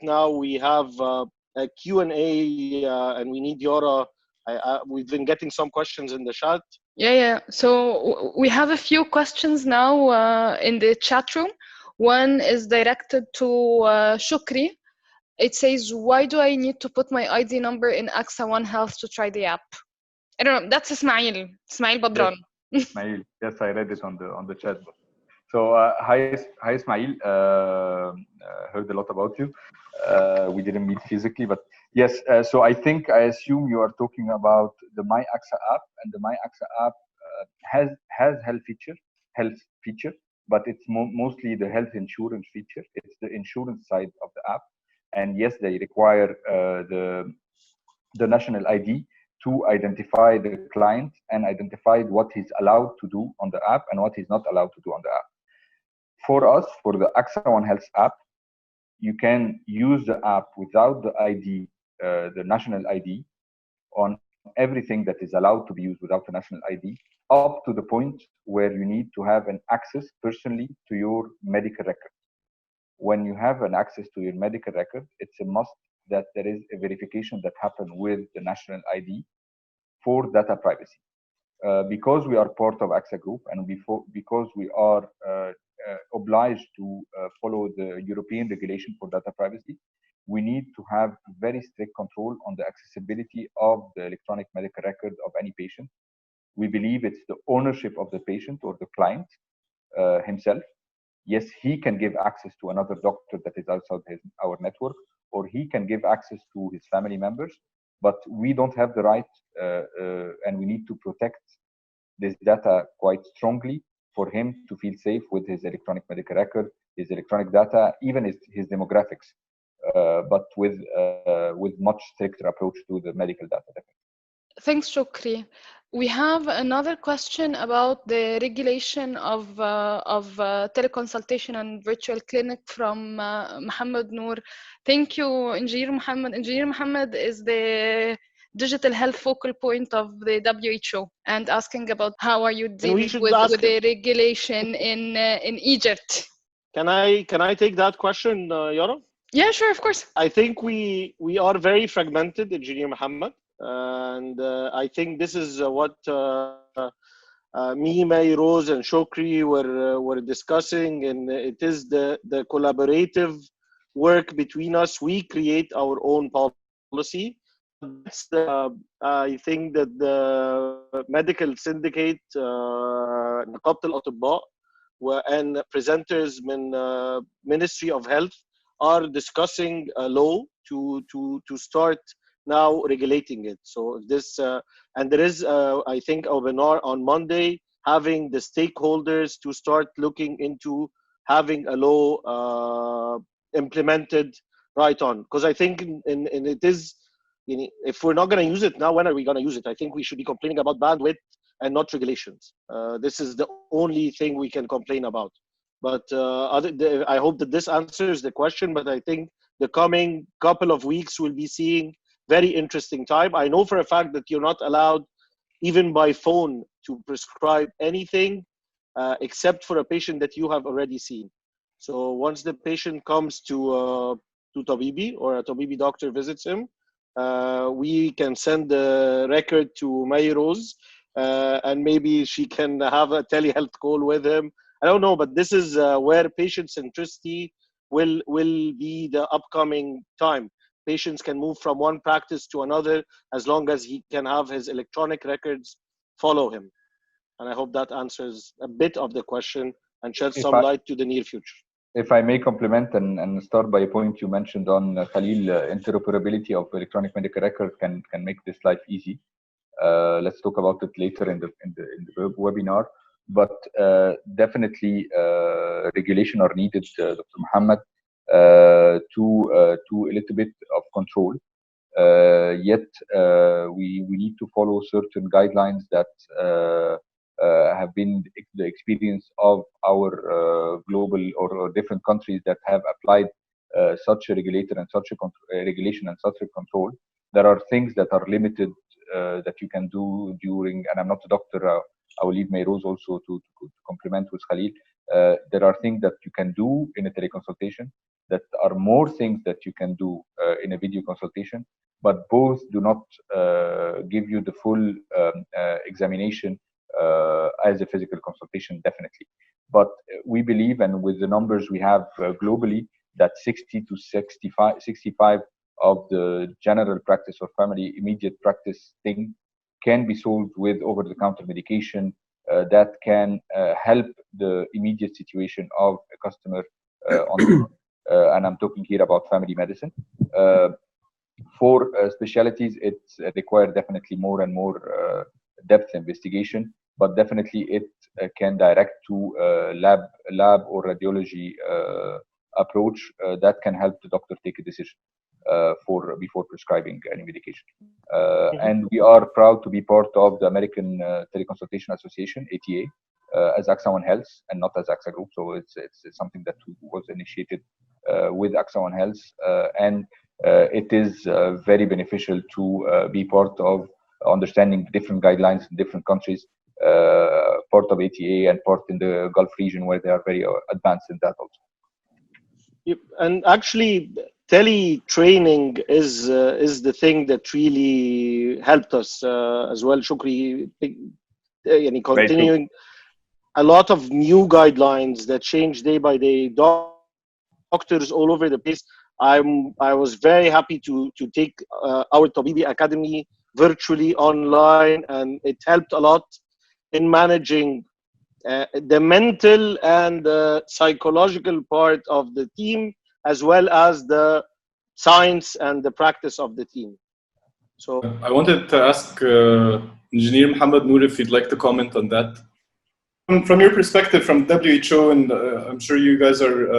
now we have a Q&A, and we need Yara. We've been getting some questions in the chat. Yeah. So we have a few questions now in the chat room. One is directed to Shukri. It says, why do I need to put my ID number in AXA One Health to try the app? I don't know. That's Ismail Badran. Yes, Ismail. Yes, I read it on the chat box. So hi Ismail. Heard a lot about you. We didn't meet physically, but yes. So I assume you are talking about the Myaxx app, and the Myaxx app has health feature, but it's mostly the health insurance feature. It's the insurance side of the app, and yes, they require the national ID to identify the client and identify what he's allowed to do on the app and what he's not allowed to do on the app. For us, for the AXA One Health app, you can use the app without the ID, the national ID, on everything that is allowed to be used without the national ID, up to the point where you need to have an access personally to your medical record. When you have an access to your medical record, it's a must that there is a verification that happens with the national ID for data privacy. Because we are part of AXA Group, and because we are obliged to follow the European regulation for data privacy, we need to have very strict control on the accessibility of the electronic medical record of any patient. We believe it's the ownership of the patient or the client himself. Yes, he can give access to another doctor that is outside our network, or he can give access to his family members, but we don't have the right, and we need to protect this data quite strongly for him to feel safe with his electronic medical record, his electronic data, even his demographics, but with much stricter approach to the medical data. Thanks, Shukri. We have another question about the regulation of teleconsultation and virtual clinic from Mohammed Noor. Thank you, Engineer Mohammed. Engineer Mohammed is the digital health focal point of the WHO, and asking about how are you dealing with the regulation in Egypt. Can I take that question, Yara? Yeah, sure, of course. I think we are very fragmented, Engineer Mohammed. And I think this is what me, May, Rose, and Shokri were discussing, and it is the collaborative work between us. We create our own policy. I think that the medical syndicate, نقابة الأطباء, and presenters in Ministry of Health are discussing a law to start now regulating it. So this and there is I think a webinar on Monday having the stakeholders to start looking into having a law implemented right on, because I think it is, you know, if we're not going to use it now, when are we going to use it? I think we should be complaining about bandwidth and not regulations. This is the only thing we can complain about. But I hope that this answers the question. But I think the coming couple of weeks we'll be seeing very interesting time. I know for a fact that you're not allowed, even by phone, to prescribe anything except for a patient that you have already seen. So once the patient comes to Tabibi, or a Tabibi doctor visits him, we can send the record to May Rose, and maybe she can have a telehealth call with him. I don't know, but this is where patient centricity will be the upcoming time. Patients can move from one practice to another as long as he can have his electronic records follow him. And I hope that answers a bit of the question and sheds some light to the near future. If I may complement and start by a point you mentioned on Khalil, interoperability of electronic medical record can make this life easy. Let's talk about it later in the webinar. But definitely regulation are needed, Dr. Mohammed, to a little bit of control. Yet we need to follow certain guidelines that have been the experience of our global or different countries that have applied such a regulator and such a regulation and such a control. There are things that are limited that you can do during, and I'm not a doctor, I will leave May Rose also to complement with Khalil. There are things that you can do in a teleconsultation that are more things that you can do in a video consultation, but both do not give you the full examination as a physical consultation, definitely. But we believe, and with the numbers we have globally, that 60 to 65 of the general practice or family immediate practice thing can be solved with over-the-counter medication that can help the immediate situation of a customer and I'm talking here about family medicine. For specialties, it requires definitely more and more depth investigation, but definitely it can direct to lab or radiology approach that can help the doctor take a decision before prescribing any medication. And we are proud to be part of the American Teleconsultation Association, ATA, as AXA One Health and not as AXA Group. So it's something that was initiated with AXA One Health, and it is very beneficial to be part of understanding different guidelines in different countries, part of ATA and part in the Gulf region where they are very advanced in that also. Yep. And actually, Tele Training is the thing that really helped us as well. Shukri, continuing a lot of new guidelines that change day by day. Doctors all over the place. I was very happy to take our Tabibi Academy virtually online, and it helped a lot in managing the mental and the psychological part of the team, as well as the science and the practice of the team. So I wanted to ask Engineer Mohammed Noor if you'd like to comment on that. From your perspective, from WHO, and I'm sure you guys are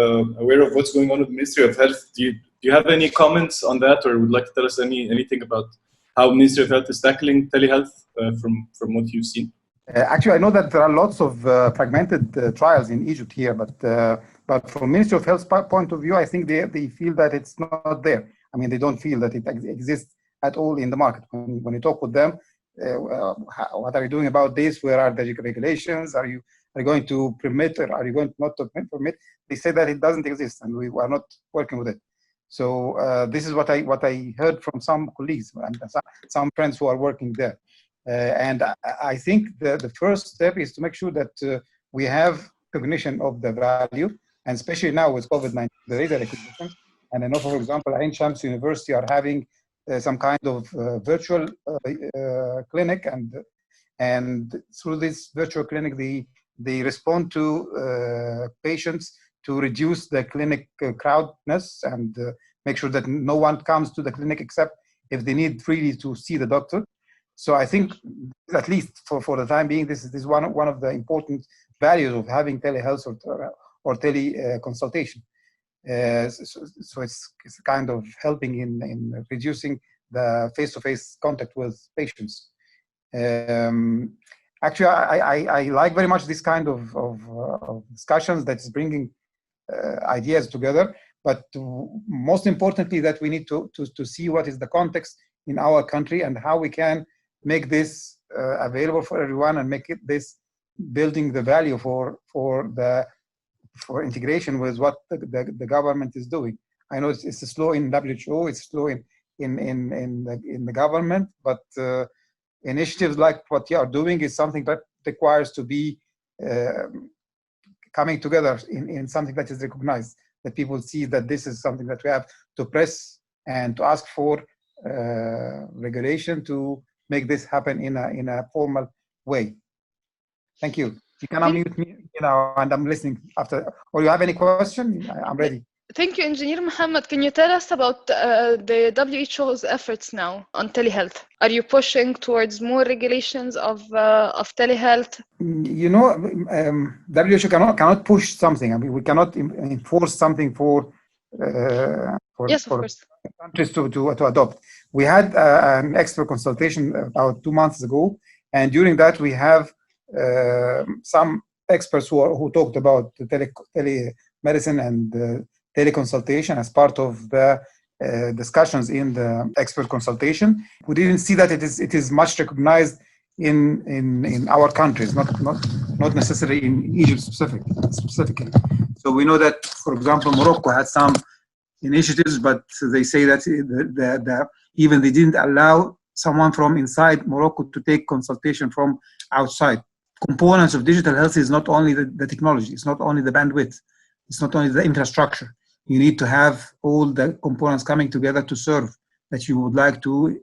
aware of what's going on with the Ministry of Health, do you have any comments on that, or would like to tell us anything about how Ministry of Health is tackling telehealth from what you've seen? Actually, I know that there are lots of fragmented trials in Egypt here, but from Ministry of Health's point of view, I think they feel that it's not there. I mean, they don't feel that it exists at all in the market. When you talk with them, what are you doing about this? Where are the regulations? Are you going to permit, or are you going not to permit? They say that it doesn't exist, and we are not working with it. So this is what I heard from some colleagues and some friends who are working there. And I think the first step is to make sure that we have recognition of the value, and especially now with COVID-19, there is a recognition. And I know, for example, Ain Shams University are having some kind of virtual clinic, and through this virtual clinic, they respond to patients to reduce the clinic crowdness and make sure that no one comes to the clinic except if they need really to see the doctor. So I think, at least for the time being, this is one of the important values of having telehealth or teleconsultation. So it's kind of helping in reducing the face-to-face contact with patients. Actually, I like very much this kind of discussions that is bringing ideas together. But most importantly, that we need to see what is the context in our country and how we can make this available for everyone and make it this building the value for integration with what the government is doing. I know it's slow in WHO, it's slow in the government, but initiatives like what you are doing is something that requires to be coming together in something that is recognized, that people see that this is something that we have to press and to ask for regulation to make this happen in a formal way. Thank you. You can unmute me now, and I'm listening after. Or you have any question? I'm ready. Thank you, Engineer Mohammed. Can you tell us about the WHO's efforts now on telehealth? Are you pushing towards more regulations of telehealth? You know, WHO cannot push something. I mean, we cannot enforce something for countries to adopt. We had an expert consultation about 2 months ago, and during that we have some experts who talked about the telemedicine and teleconsultation as part of the discussions in the expert consultation. We didn't see that it is much recognized in our countries, not necessarily in Egypt specifically. So we know that, for example, Morocco had some initiatives, but they say that even they didn't allow someone from inside Morocco to take consultation from outside. Components of digital health is not only the technology, it's not only the bandwidth, it's not only the infrastructure. You need to have all the components coming together to serve that you would like to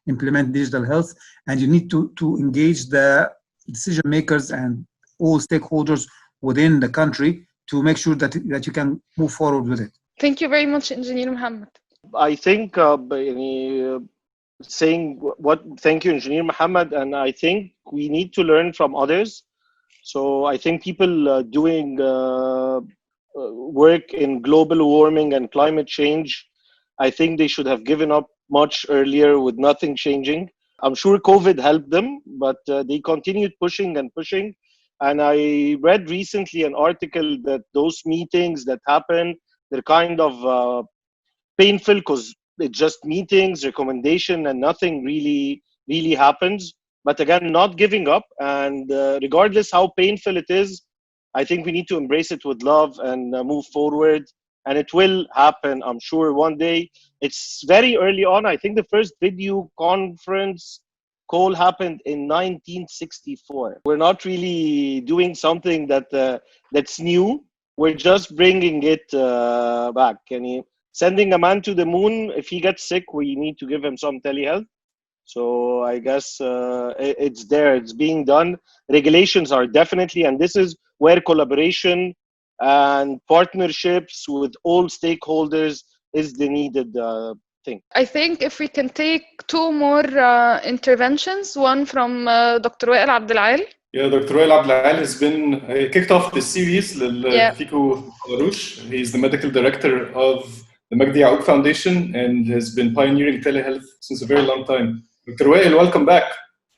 implement digital health, and you need to engage the decision makers and all stakeholders within the country to make sure that you can move forward with it. Thank you very much, Engineer Mohammed. I think thank you, Engineer Mohammed, and I think we need to learn from others. So I think people doing work in global warming and climate change, I think they should have given up much earlier with nothing changing. I'm sure COVID helped them, but they continued pushing and pushing. And I read recently an article that those meetings that happen, they're kind of painful because it's just meetings, recommendation, and nothing really happens. But again, not giving up. And regardless how painful it is, I think we need to embrace it with love and move forward. And it will happen, I'm sure, one day. It's very early on. I think the first video conference call happened in 1964. We're not really doing something that's new. We're just bringing it back. Sending a man to the moon, if he gets sick, we need to give him some telehealth. So I guess it's there, it's being done. Regulations are definitely, and this is where collaboration and partnerships with all stakeholders is the needed thing. I think if we can take two more interventions, one from Dr. Wael Abdelal. Yeah, Dr. Wael Abdelal has been kicked off the series Fiku Larouche. He's the medical director of the Magdi Yaouk Foundation and has been pioneering telehealth since a very long time. Dr. Wael, welcome back.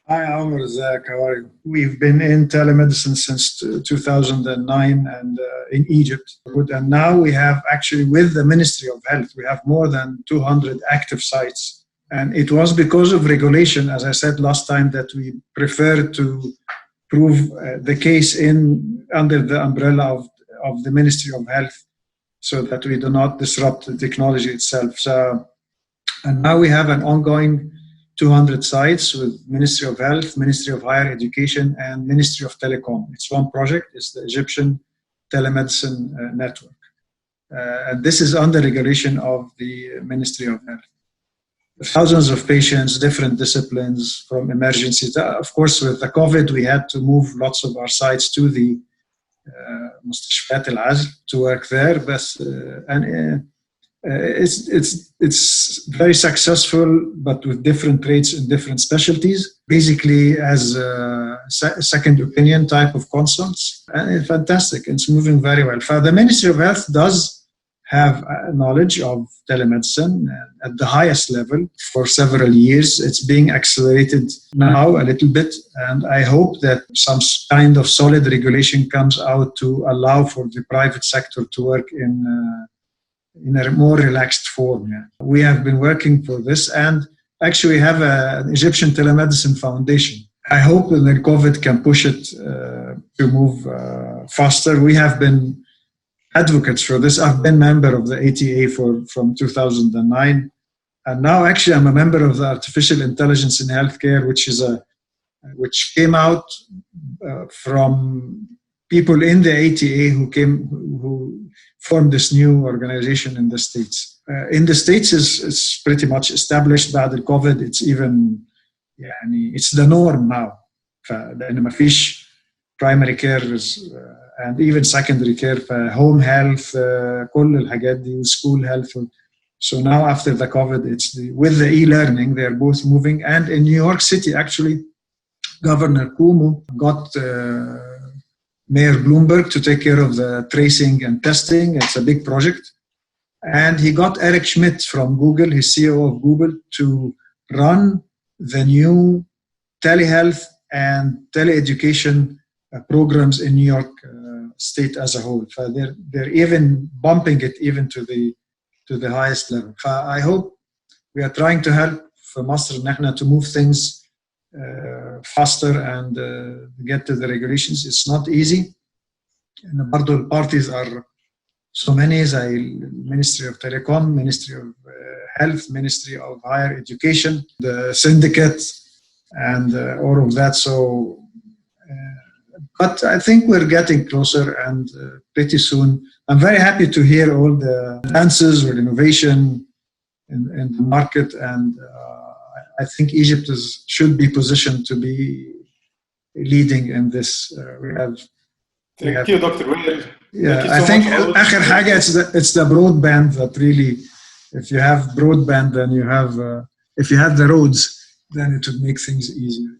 Hi, Omar. Zach, how are you? We've been in telemedicine since 2009 and in Egypt. And now we have actually, with the Ministry of Health, we have more than 200 active sites. And it was because of regulation, as I said last time, that we preferred to prove the case under the umbrella of the Ministry of Health so that we do not disrupt the technology itself. And now we have an ongoing 200 sites with Ministry of Health, Ministry of Higher Education, and Ministry of Telecom. It's one project. It's the Egyptian Telemedicine Network. And this is under regulation of the Ministry of Health. Thousands of patients, different disciplines from emergencies. Of course, with the COVID, we had to move lots of our sites to the Mustashfat Al-Azl to work there. But, it's very successful, but with different rates in different specialties, basically as a second opinion type of consults. And it's fantastic. It's moving very well. The Ministry of Health does have knowledge of telemedicine at the highest level for several years. It's being accelerated now a little bit, and I hope that some kind of solid regulation comes out to allow for the private sector to work in a more relaxed form. Yeah. We have been working for this, and actually have an Egyptian Telemedicine Foundation. I hope that the COVID can push it to move faster. We have been advocates for this. I've been member of the ATA from 2009, and now actually I'm a member of the Artificial Intelligence in Healthcare, which came out from people in the ATA who formed this new organization in the States. In the States, it's pretty much established. بعد COVID, it's even it's the norm now. لأن ما فيش primary care and even secondary care, home health, كل الحاجات دي, school health. So now after the COVID, with the e-learning, they're both moving. And in New York City, actually, Governor Cuomo got Mayor Bloomberg to take care of the tracing and testing. It's a big project. And he got Eric Schmidt from Google, his CEO of Google, to run the new telehealth and teleeducation programs in New York State as a whole. They're even bumping it even to the highest level. I hope we are trying to help for Masr Nahna to move things faster and get to the regulations. It's not easy. And برضو البارتيز are so many زي Ministry of Telecom, Ministry of Health, Ministry of Higher Education, the syndicate, and all of that. So, but I think we're getting closer, and pretty soon. I'm very happy to hear all the advances or innovation in the market, and I think Egypt should be positioned to be leading in this. Thank you, Dr. Wael. Yeah, I think آخر حاجة it's the broadband that really, if you have broadband, then you have, if you have the roads, then it would make things easier.